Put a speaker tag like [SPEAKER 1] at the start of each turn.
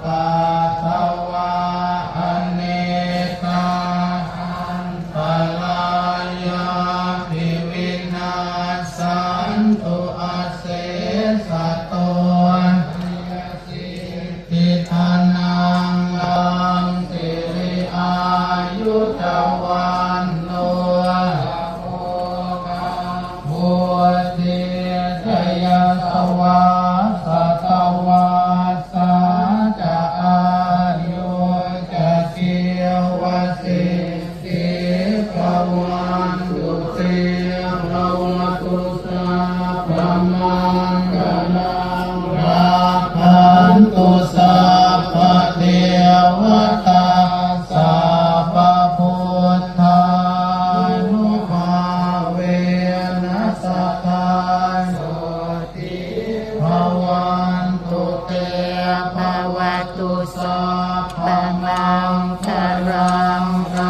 [SPEAKER 1] กาสวะอเนกาหันตรายาภิวินาสันตุอาเสสะโตทิทานังลังสิริอายุจวันโนบุติเตยสวะสัตวะสัจจะอายุจะเกียวสิทธิภวันตุเตภวตุสัพพมังคลังราคันตุสัพพเทวตาสัพพพุทธานุภาเวนัสสทานุติภวันตุเตภวตุสัพพมังคลังร